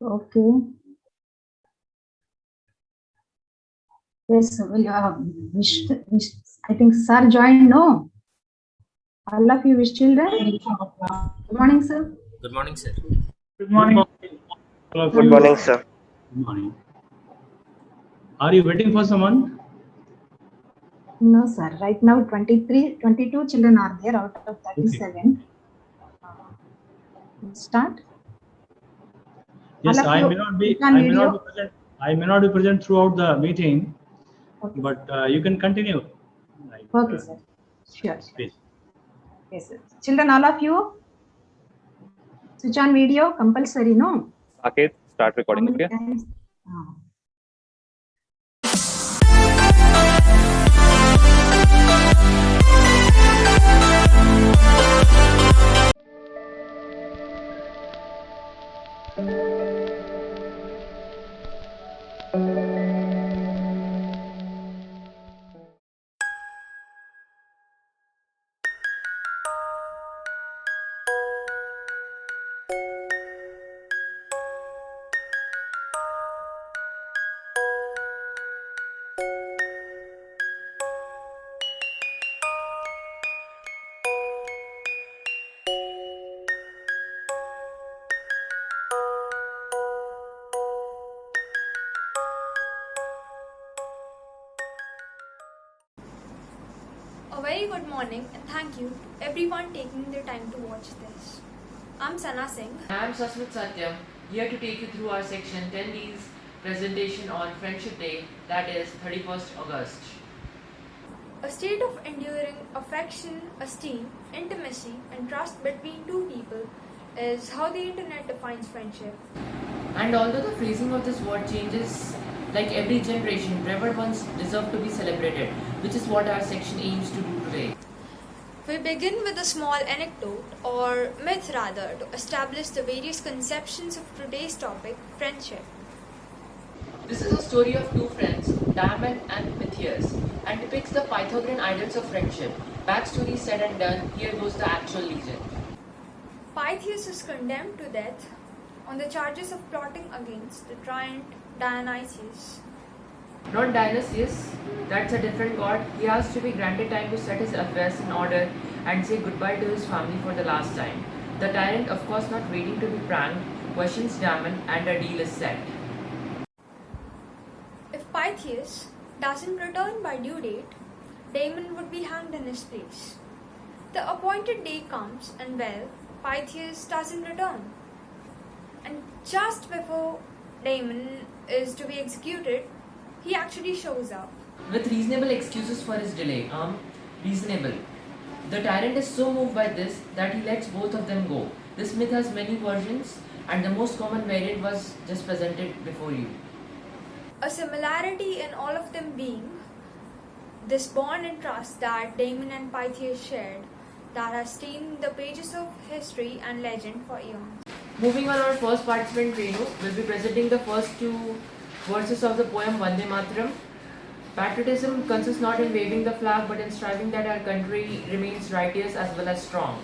Okay. Yes, well, wish, I think sir joined, no? All of you wish children. Good morning, sir. Good morning, sir. Good morning. Good morning, sir. Good morning. Are you waiting for someone? No, sir. Right now, 22 children are there out of 37. Start. Yes, All of I you may not be. click on I may not video. be present. I may not be present throughout the meeting, Okay, but you can continue. Like, okay, sir. Sure. please. Yes, sir. Children, all of you switch on video compulsory, no? Saket, start How recording, many okay? times? Ah. A very good morning and thank you to everyone taking the time to watch this. I'm Sana Singh. I am Sasmit Satyam, here to take you through our section 10D's presentation on Friendship Day, that is 31st August. A state of enduring affection, esteem, intimacy, and trust between two people is how the internet defines friendship. And although the phrasing of this word changes like every generation, revered ones deserve to be celebrated, which is what our section aims to do today. We begin with a small anecdote, or myth rather, to establish the various conceptions of today's topic, friendship. This is a story of two friends, Diamond and Pythias, and depicts the Pythagorean ideals of friendship. Backstory said and done, here goes the actual legend. Pythias is condemned to death on the charges of plotting against the tyrant Dionysius. Not Dionysius, that's a different god. He has to be granted time to set his affairs in order and say goodbye to his family for the last time. The tyrant, of course not waiting to be pranked, questions Damon and a deal is set. If Pythias doesn't return by due date, Damon would be hanged in his place. The appointed day comes and well, Pythias doesn't return. And just before Damon is to be executed, he actually shows up. With reasonable excuses for his delay. Reasonable. The tyrant is so moved by this that he lets both of them go. This myth has many versions and the most common variant was just presented before you. A similarity in all of them being this bond and trust that Damon and Pythias shared that has stained the pages of history and legend for eons. Moving on, our first participant Renu will be presenting the first two verses of the poem Vande Mataram. Patriotism consists not in waving the flag but in striving that our country remains righteous as well as strong.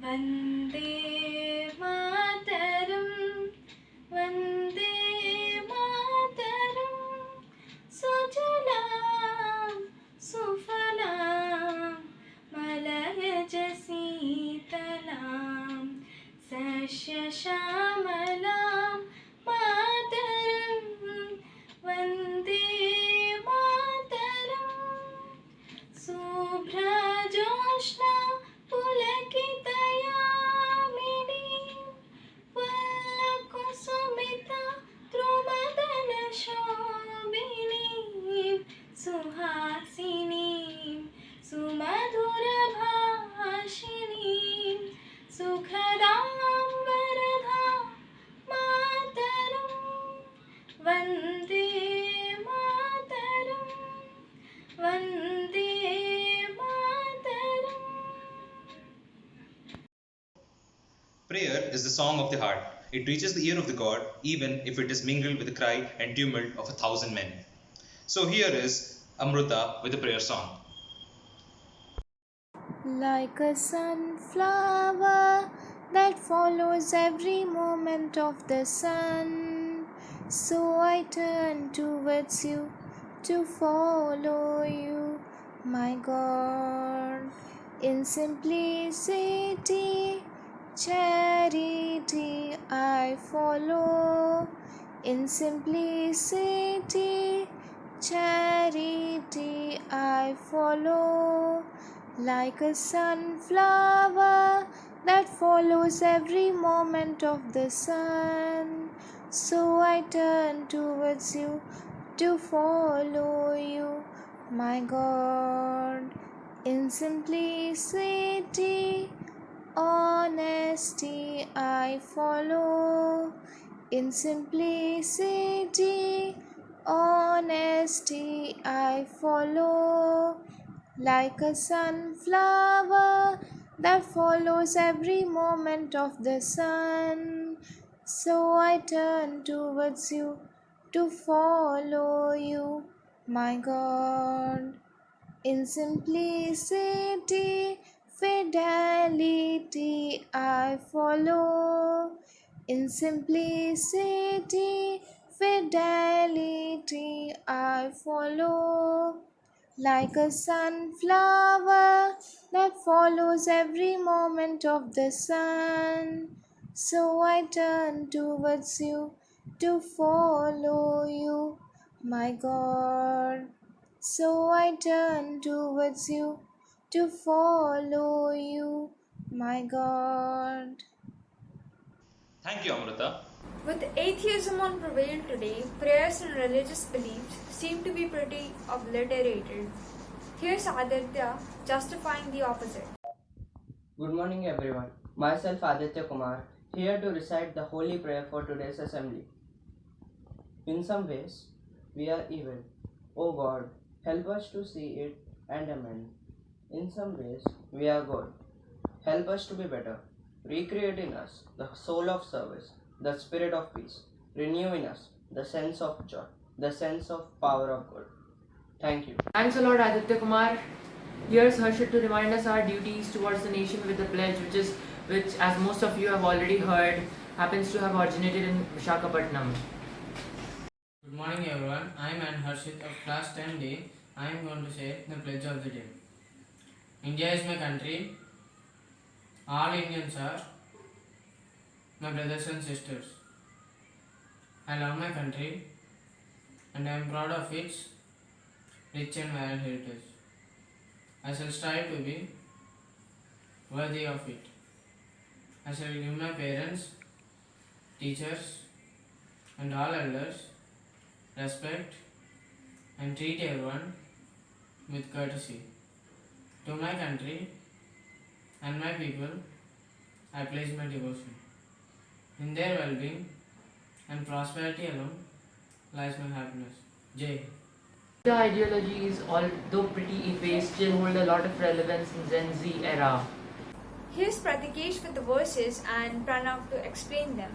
Vande Mataram, Vande Mataram, Sujalam, Sufalam, Malayaj Sitalam, Sasya Shamalam, Mataram, Vande Mataram, Subhra Joshna, Pulakitayamini, Vallakusumita, Drumadana Shobini, Suhasini, Sumadhura Bhashini, Sukhadam Varadha, Mataram, Vande Mataram, Vande Mataram. Prayer is the song of the heart. It reaches the ear of the God, even if it is mingled with the cry and tumult of 1,000 men. So here is Amruta with a prayer song. Like a sunflower that follows every moment of the sun. So I turn towards you to follow you, my God. In simplicity, charity I follow. In simplicity, charity I follow. Like a sunflower that follows every moment of the sun. So I turn towards you to follow you, my God. In simplicity, honesty I follow. In simplicity, honesty I follow. Like a sunflower that follows every moment of the sun. So I turn towards you to follow you, my God. In simplicity, fidelity I follow. In simplicity, fidelity I follow. Like a sunflower that follows every moment of the sun. So I turn towards you to follow you, my God. So I turn towards you to follow you, my God. Thank you, Amrita. With atheism on prevail today, prayers and religious beliefs seem to be pretty obliterated. Here's Aditya justifying the opposite. Good morning, everyone. Myself Aditya Kumar, here to recite the holy prayer for today's assembly. In some ways, we are evil. O God, help us to see it and amend. In some ways, we are good. Help us to be better. Recreate in us the soul of service, the spirit of peace. Renew in us the sense of joy, the sense of power of good. Thank you. Thanks a lot, Aditya Kumar. Here's Harshit to remind us our duties towards the nation with the pledge, which, as most of you have already heard, happens to have originated in Visakhapatnam. Good morning, everyone. I am Harshit of class 10D. I am going to say the pledge of the day. India is my country. All Indians are my brothers and sisters. I love my country and I am proud of its rich and varied heritage. I shall strive to be worthy of it. I shall give my parents, teachers, and all elders respect and treat everyone with courtesy. To my country and my people, I pledge my devotion. In their well-being and prosperity alone lies my happiness. Jai. The ideologies, although pretty effaced, still hold a lot of relevance in Gen Z era. Here's Pratikesh with the verses and Pranav to explain them.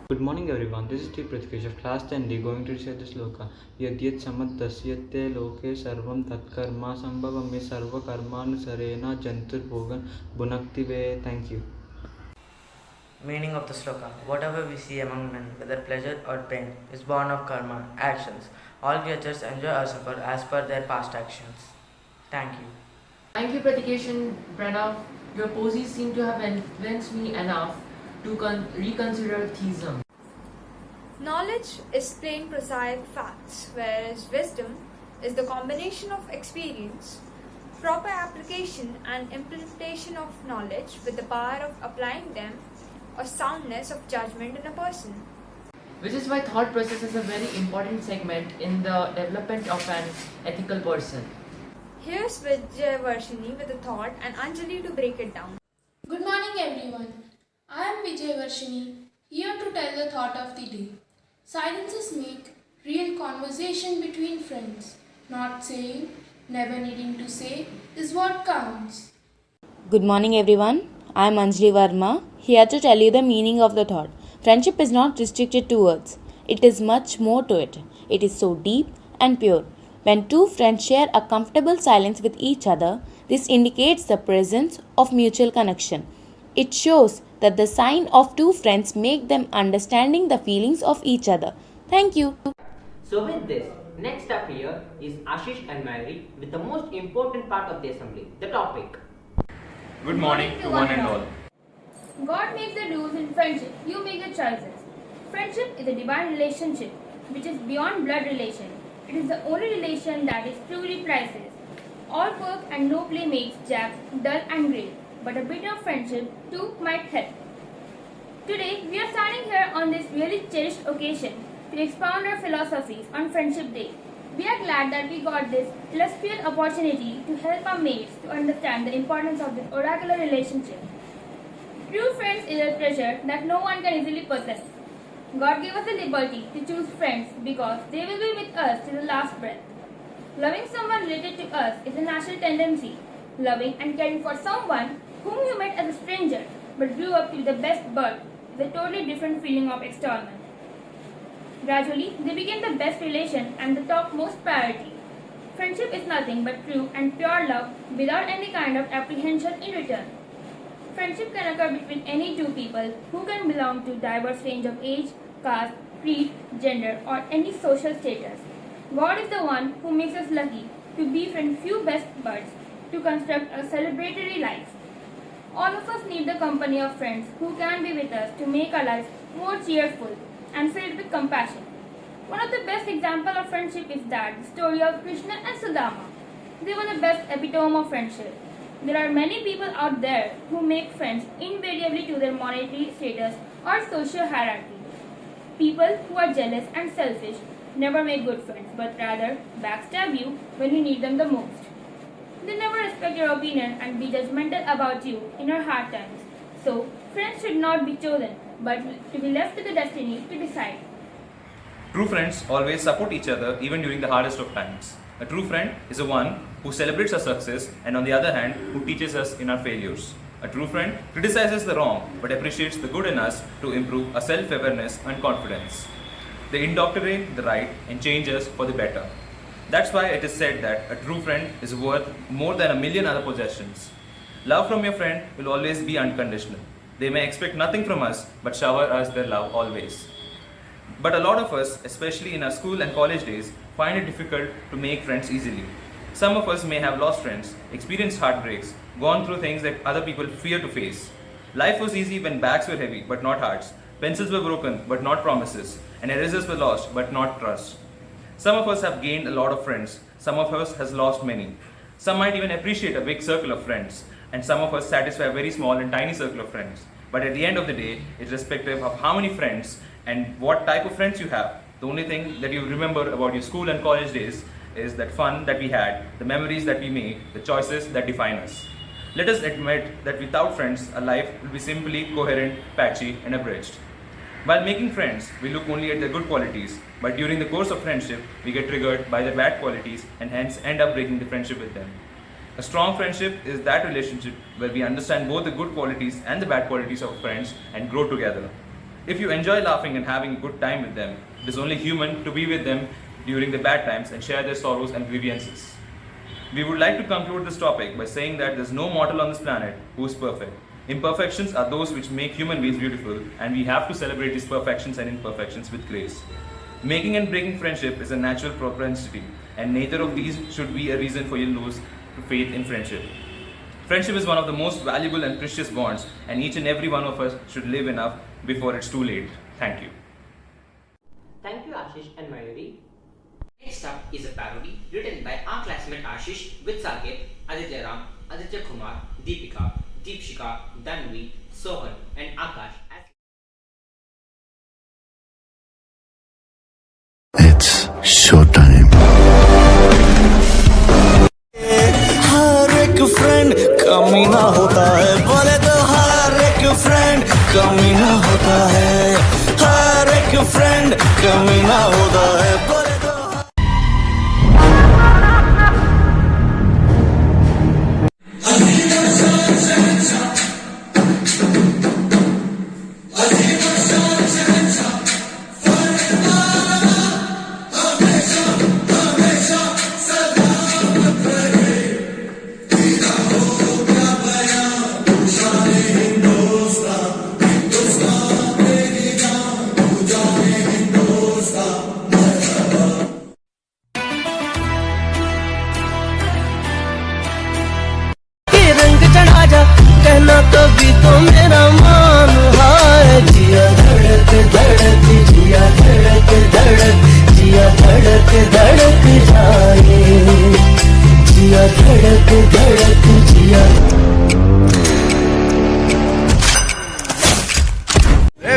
Good morning, everyone. This is T. Pratikesh of class 10D going to recite the sloka. Yadyat samaddasyate loke sarvam tatkarma sambhavami sarva karmanusarena jantur bhogan bhunakti ve. Thank you. Meaning of the sloka. Whatever we see among men, whether pleasure or pain, is born of karma, actions. All creatures enjoy or suffer as per their past actions. Thank you. Thank you, Pratikesh and Pranav. Your posies seem to have influenced me enough to reconsider theism. Knowledge is plain prosaic facts, whereas wisdom is the combination of experience, proper application and implementation of knowledge with the power of applying them, or soundness of judgment in a person. Which is why thought process is a very important segment in the development of an ethical person. Here's Vijay Varshini with a thought and Anjali to break it down. Good morning, everyone. I am Vijay Varshini, here to tell the thought of the day. Silences make real conversation between friends. Not saying, never needing to say is what counts. Good morning, everyone. I am Anjali Verma, here to tell you the meaning of the thought. Friendship is not restricted to words. It is much more to it. It is so deep and pure. When two friends share a comfortable silence with each other, this indicates the presence of mutual connection. It shows that the sign of two friends make them understanding the feelings of each other. Thank you. So with this, next up here is Ashish and Mary with the most important part of the assembly, the topic. Good morning to one and all. God makes the rules in friendship, you make the choices. Friendship is a divine relationship which is beyond blood relation. It is the only relation that is truly priceless. All work and no play makes Jack dull and grey, but a bit of friendship too might help. Today, we are standing here on this really cherished occasion to expound our philosophies on Friendship Day. We are glad that we got this illustrious opportunity to help our mates to understand the importance of this oracular relationship. True friends is a treasure that no one can easily possess. God gave us the liberty to choose friends because they will be with us till the last breath. Loving someone related to us is a natural tendency. Loving and caring for someone whom you met as a stranger but grew up to be the best bud is a totally different feeling of externment. Gradually, they became the best relation and the topmost priority. Friendship is nothing but true and pure love without any kind of apprehension in return. Friendship can occur between any two people who can belong to diverse range of age, caste, creed, gender, or any social status. God is the one who makes us lucky to befriend few best buds to construct a celebratory life. All of us need the company of friends who can be with us to make our lives more cheerful and filled with compassion. One of the best examples of friendship is the story of Krishna and Sudama. They were the best epitome of friendship. There are many people out there who make friends invariably to their monetary status or social hierarchy. People who are jealous and selfish never make good friends, but rather backstab you when you need them the most. They never respect your opinion and be judgmental about you in your hard times. So, friends should not be chosen, but to be left to the destiny to decide. True friends always support each other even during the hardest of times. A true friend is the one who celebrates our success and on the other hand, who teaches us in our failures. A true friend criticizes the wrong but appreciates the good in us to improve our self-awareness and confidence. They indoctrinate the right and change us for the better. That's why it is said that a true friend is worth more than a million other possessions. Love from your friend will always be unconditional. They may expect nothing from us but shower us their love always. But a lot of us, especially in our school and college days, find it difficult to make friends easily. Some of us may have lost friends, experienced heartbreaks, gone through things that other people fear to face. Life was easy when bags were heavy but not hearts, pencils were broken but not promises, and erasers were lost but not trust. Some of us have gained a lot of friends, some of us has lost many. Some might even appreciate a big circle of friends, and some of us satisfy a very small and tiny circle of friends. But at the end of the day, it's irrespective of how many friends and what type of friends you have. The only thing that you remember about your school and college days is that fun that we had, the memories that we made, the choices that define us. Let us admit that without friends, our life will be simply coherent, patchy, and abridged. While making friends, we look only at their good qualities, but during the course of friendship, we get triggered by their bad qualities and hence end up breaking the friendship with them. A strong friendship is that relationship where we understand both the good qualities and the bad qualities of friends and grow together. If you enjoy laughing and having a good time with them, it is only human to be with them during the bad times and share their sorrows and grievances. We would like to conclude this topic by saying that there is no mortal on this planet who is perfect. Imperfections are those which make human beings beautiful, and we have to celebrate these perfections and imperfections with grace. Making and breaking friendship is a natural propensity, and neither of these should be a reason for you to lose faith in friendship. Friendship is one of the most valuable and precious bonds, and each and every one of us should live enough before it's too late. Thank you. Thank you, Ashish and Mayuri. Next up is a parody written by our classmate Ashish with Saket, Aditya Ram, Aditya Kumar, Deepika, Deepshika, Danvi, Sohan, and Akash. It's showtime. हर एक friend कमीना होता है, बोले तो हर एक friend कमीना होता है, हर एक फ्रेंड कमीना होता है, बोले तो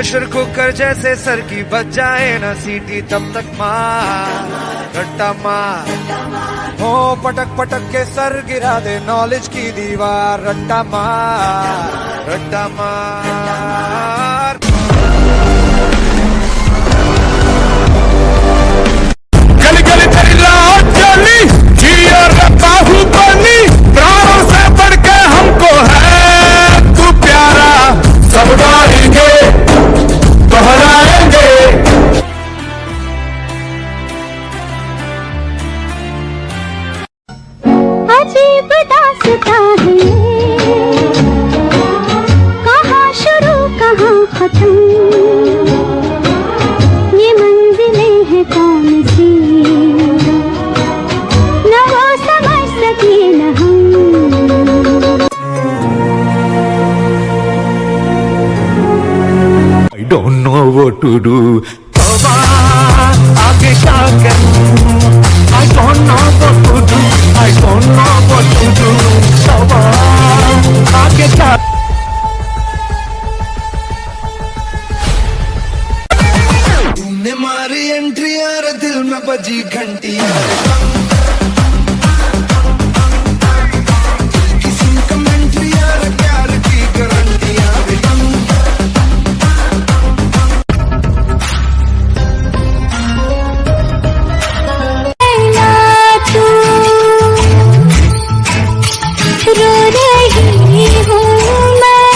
प्रेशर कुकर जैसे सर की बच जाए ना सीटी तब तक मार रट्टा मार हो पटक पटक के सर गिरा दे नॉलेज की दीवार रट्टा मार रट्टा मार गली गली तेरी लाट चली जियो रब्बा हूँ बनी प्राणों से बढ़ के हमको है तू प्यारा सब गाएंगे दोहराएंगे अजीब दास्तां है कहाँ शुरू कहाँ खत्म ये मंजिलें हैं कौन सी न वो समझ सके न हम I don't know what to do. तौबा आगे क्या करूं? I don't know what to do. I don't know what to do. तौबा आगे क्या? तूने मारी एंट्री यार दिल में बजी घंटी किसी कमेंट्री यार प्यार की गारंटी यार रो रही हूँ मैं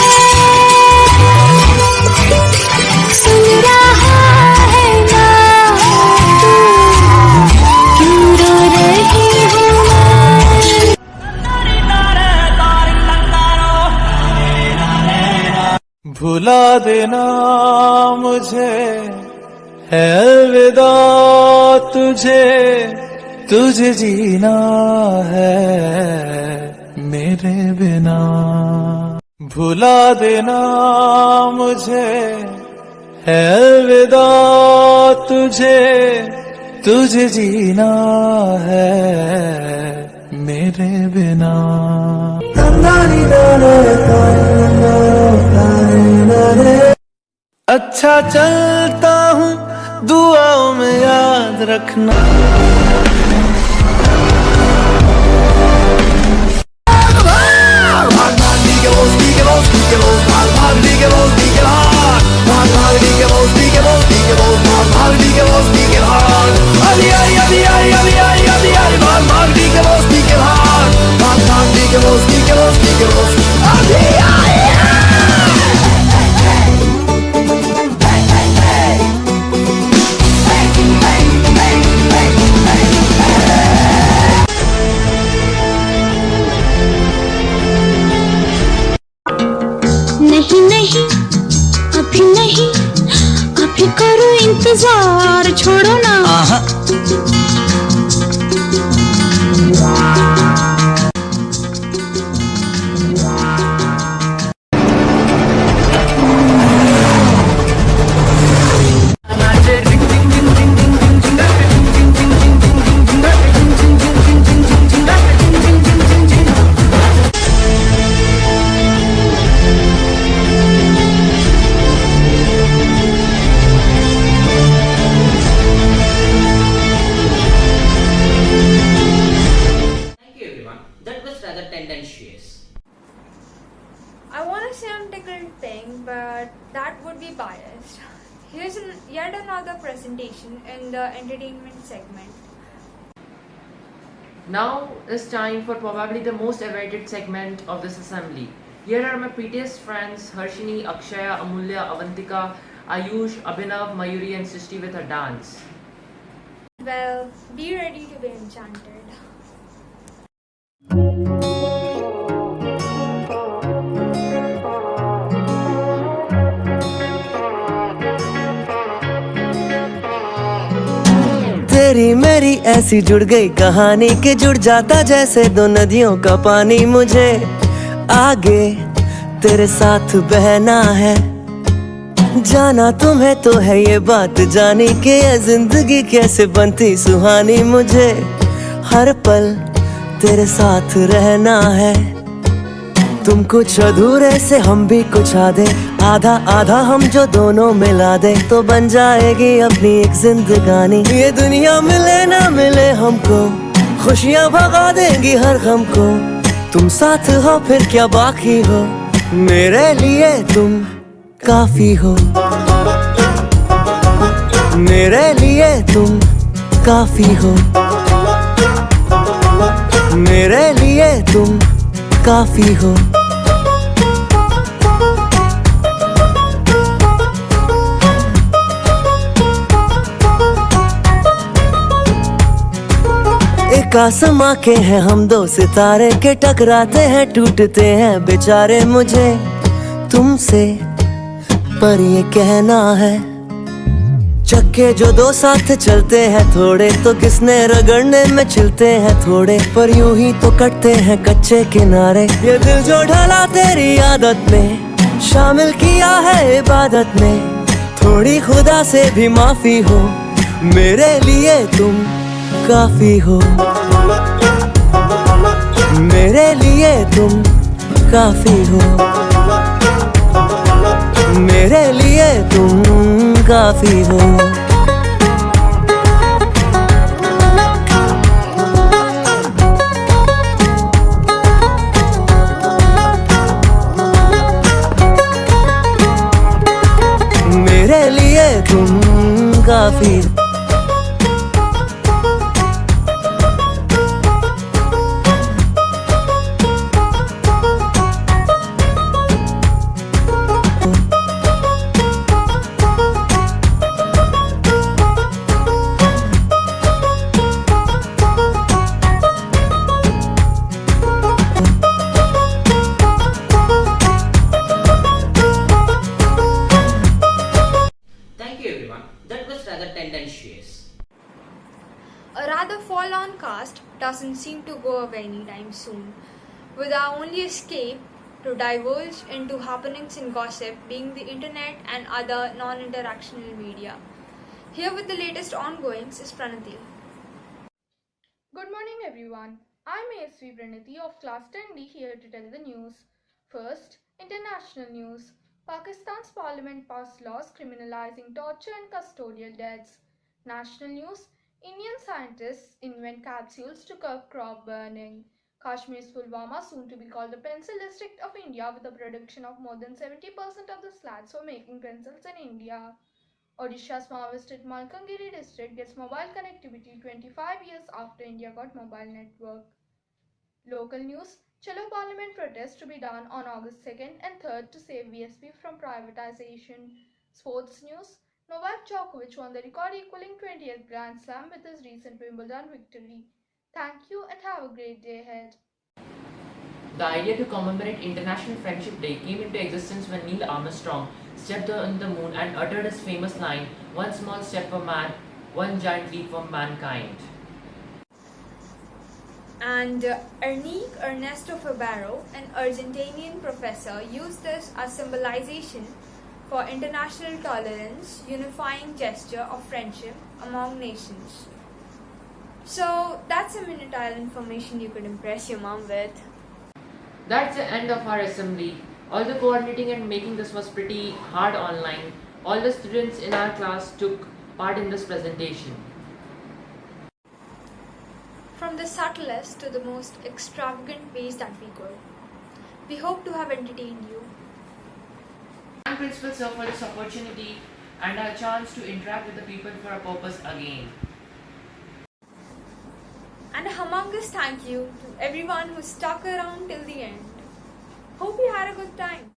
सुन रहा है ना क्यों रो रही हूँ मैं भुला देना मुझे है अलविदा तुझे तुझे जीना है मेरे बिना भुला देना मुझे है अलविदा तुझे तुझे जीना है मेरे बिना अच्छा चलता हूँ दुआओं में याद रखना नहीं नहीं अभी नहीं अभी करो इंतजार छोड़ो ना I want to say I'm tickled pink, but that would be biased. Here's yet another presentation in the entertainment segment. Now is time for probably the most awaited segment of this assembly. Here are my prettiest friends Harshini, Akshaya, Amulya, Avantika, Ayush, Abhinav, Mayuri and Srishti with her dance. Well, be ready to be enchanted. तेरी मेरी ऐसी जुड़ गई कहानी के जुड़ जाता जैसे दो नदियों का पानी मुझे आगे तेरे साथ बहना है जाना तुम्हें तो है ये बात जानी के ये जिंदगी कैसे बनती सुहानी मुझे हर पल तेरे साथ रहना है तुम कुछ अधूरे से हम भी कुछ आधे, आधा आधा हम जो दोनों मिला दे तो बन जाएगी अपनी एक जिंदगानी। ये दुनिया मिले ना मिले हमको, खुशियाँ भगा देंगी हर गम को। तुम साथ हो फिर क्या बाकी हो, मेरे लिए तुम काफी हो। मेरे लिए तुम काफी हो। मेरे लिए तुम काफी हो। एक आसमां के हैं हम दो सितारे के, टकराते हैं टूटते हैं बेचारे। मुझे तुमसे पर ये कहना है, चक्के जो दो साथ चलते हैं थोड़े तो किसने रगड़ने में चलते हैं थोड़े, पर यूं ही तो कटते हैं कच्चे किनारे। ये दिल जो ढला तेरी आदत में, शामिल किया है इबादत में, थोड़ी खुदा से भी माफी हो। मेरे लिए तुम काफी हो। मेरे लिए तुम काफी हो। मेरे लिए तुम काफी हो। मेरे लिए तुम काफी। Thank you everyone. That was rather tendentious. A rather forlorn cast doesn't seem to go away anytime soon, with our only escape to divulge into happenings and gossip being the internet and other non-interactional media. Here with the latest ongoings is Pranati. Good morning, everyone. I'm ASV Pranati of Class 10D here to tell the news. First, international news. Pakistan's parliament passed laws criminalizing torture and custodial deaths. National news. Indian scientists invent capsules to curb crop burning. Kashmir's Pulwama, soon to be called the pencil district of India, with a production of more than 70% of the slats for making pencils in India. Odisha's Maharashtra Malkangiri district gets mobile connectivity 25 years after India got mobile network. Local news. Chalo Parliament protests to be done on August 2nd and 3rd to save VSP from privatization. Sports news. Novak Djokovic won the record-equaling 20th Grand Slam with his recent Wimbledon victory. Thank you and have a great day ahead. The idea to commemorate International Friendship Day came into existence when Neil Armstrong stepped on the moon and uttered his famous line, "One small step for man, one giant leap for mankind." And Ernesto Ernesto Fabaro, an Argentinian professor, used this as symbolization for international tolerance, unifying gesture of friendship among nations. So that's some minutile information you could impress your mom with. That's the end of our assembly. All the coordinating and making this was pretty hard online. All the students in our class took part in this presentation. From the subtlest to the most extravagant ways that we could. We hope to have entertained you. Thank Principal Sir for this opportunity and our chance to interact with the people for a purpose again. And a humongous thank you to everyone who stuck around till the end. Hope you had a good time.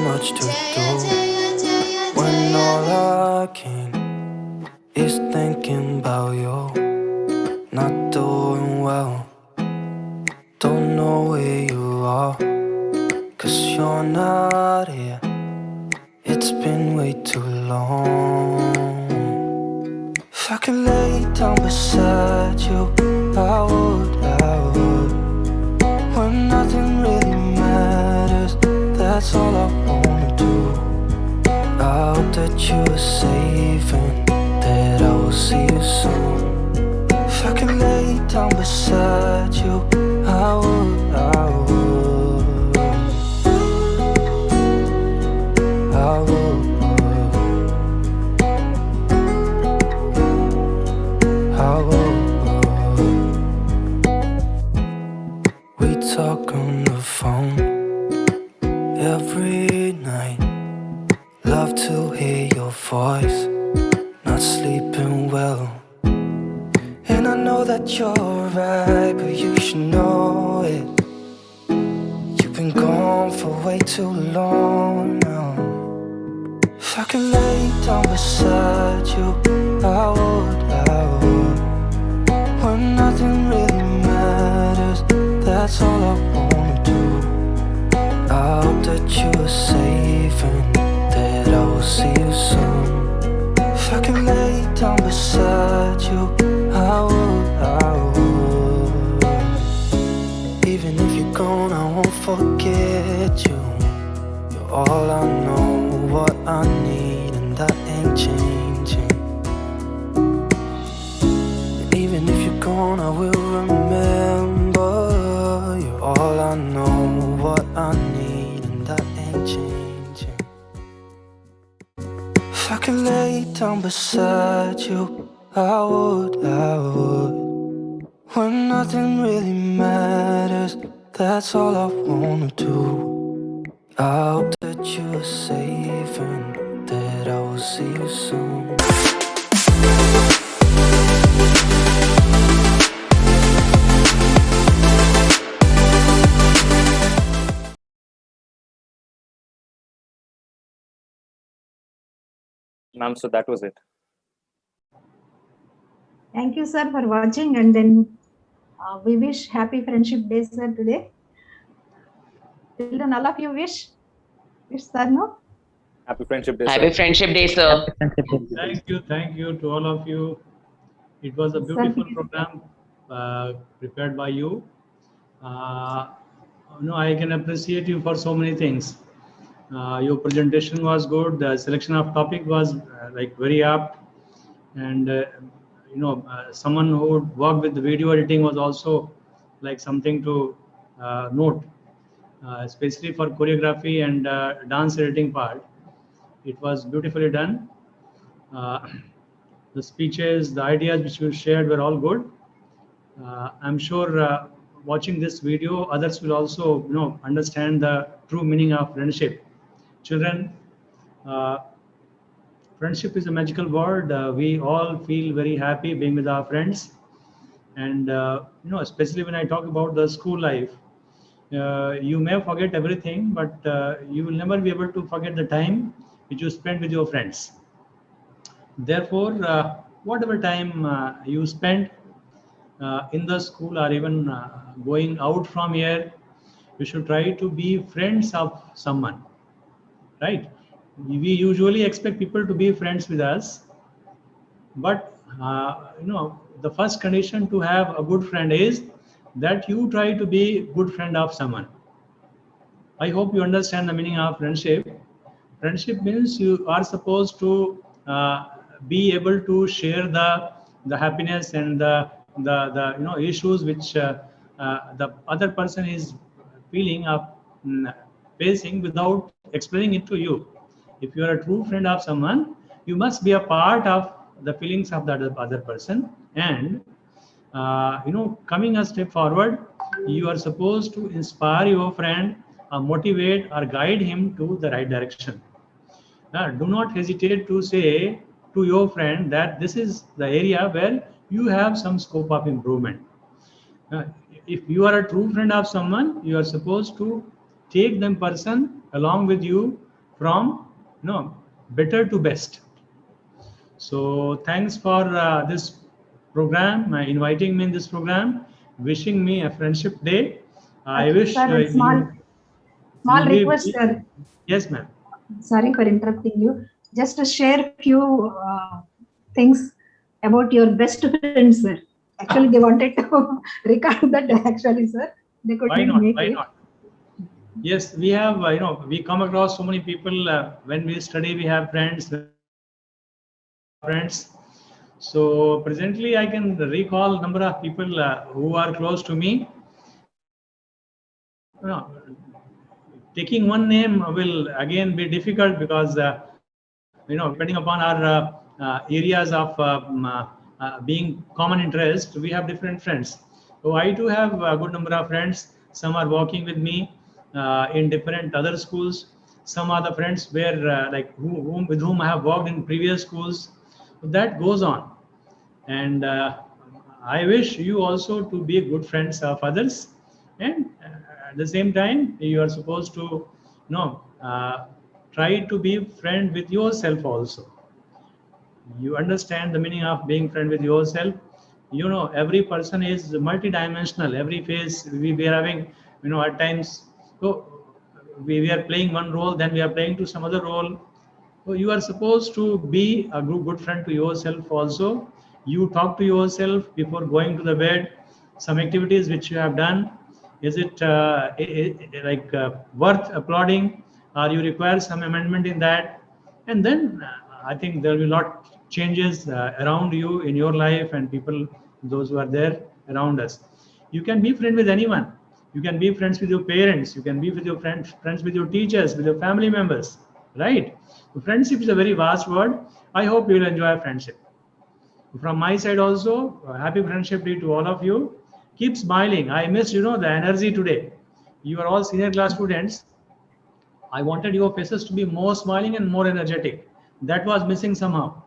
much to do when all I can is thinking about you. Not doing well, don't know where you are, 'cause you're not here. It's been way too long. If I could lay down beside you, I would. When nothing really matters, that's all I wanna do. I hope that you are safe and that I will see you soon. If I could lay down beside you, I would. I would. We talk on the phone every night. Love to hear your voice. Not sleeping well, and I know that you're right, but you should know it. You've been gone for way too long now. If I could lay down beside you, I would. When nothing really matters, that's all I wanna do. I hope that you are safe and that I will see you soon. If I could lay down beside you, I would. Even if you're gone, I won't forget you. You're all I know, what I need, and that ain't changing. Even if you're gone, I will remember. You're all I know, what I need, and that ain't changing. If I could lay down beside you, I would. When nothing really matters, that's all I wanna do. I hope that you are safe and that I will see you soon. Ma'am, so that was it. Thank you, sir, for watching, and then we wish happy Friendship Day, sir, today. Children, all of you wish, sir, no? Happy Friendship Day, Happy sir. Friendship Day, sir. Thank you to all of you. It was a beautiful program prepared by you. I can appreciate you for so many things. Your presentation was good. The selection of topic was very apt, and someone who would work with the video editing was also something to note, especially for choreography and dance editing part. It was beautifully done. The speeches, the ideas which you shared were all good. I'm sure watching this video, others will also understand the true meaning of friendship. Children, friendship is a magical word. We all feel very happy being with our friends, and especially when I talk about the school life, you may forget everything, but you will never be able to forget the time which you spend with your friends. Therefore, whatever time you spend in the school or even going out from here, you should try to be friends of someone, right? We usually expect people to be friends with us, but the first condition to have a good friend is that you try to be good friend of someone. I hope you understand the meaning of friendship. Friendship means you are supposed to be able to share the happiness and the issues which the other person is feeling of facing without explaining it to you. If you are a true friend of someone, you must be a part of the feelings of that other person, and coming a step forward, you are supposed to inspire your friend, motivate or guide him to the right direction. Do not hesitate to say to your friend that this is the area where you have some scope of improvement. If you are a true friend of someone, you are supposed to take them person along with you from better to best. So thanks for this program, inviting me in this program, wishing me a friendship day. I wish Sir, a small you be- request, sir. Yes, ma'am. Sorry for interrupting you. Just to share few things about your best friends, sir. Actually, they wanted to record that. Actually, sir, they couldn't Why not? make Why it. not? Yes, we have. We come across so many people when we study. We have friends. So presently, I can recall number of people who are close to me. Taking one name will again be difficult because depending upon our areas of being common interest, we have different friends. So I do have a good number of friends. Some are working with me in different other schools. Some are the friends where with whom I have worked in previous schools. So that goes on, and I wish you also to be good friends of others, and at the same time you are supposed to try to be friend with yourself also. You understand the meaning of being friend with yourself. Every person is multidimensional. Every phase we are having, at times, so we are playing one role, then we are playing to some other role. So you are supposed to be a good friend to yourself also. You talk to yourself before going to the bed. Some activities which you have done, is it worth applauding, or you require some amendment in that? And then I think there will be a lot changes around you in your life, and people, those who are there around us. You can be friend with anyone. You can be friends with your parents. You can be with your friends with your teachers, with your family members, right? So friendship is a very vast word. I hope you will enjoy friendship. From my side also, happy friendship day to all of you. Keep smiling. I missed, the energy today. You are all senior class students. I wanted your faces to be more smiling and more energetic. That was missing somehow.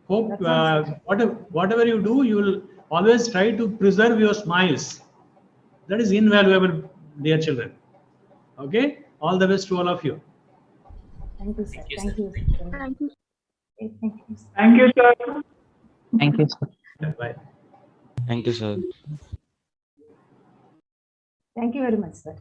Hope whatever you do, you will always try to preserve your smiles. That is invaluable, dear children. Okay? All the best to all of you. Thank you, sir. Thank you. Thank you. Thank you. Thank you, sir. Thank you, sir. Bye. Thank you, sir. Thank you very much, sir.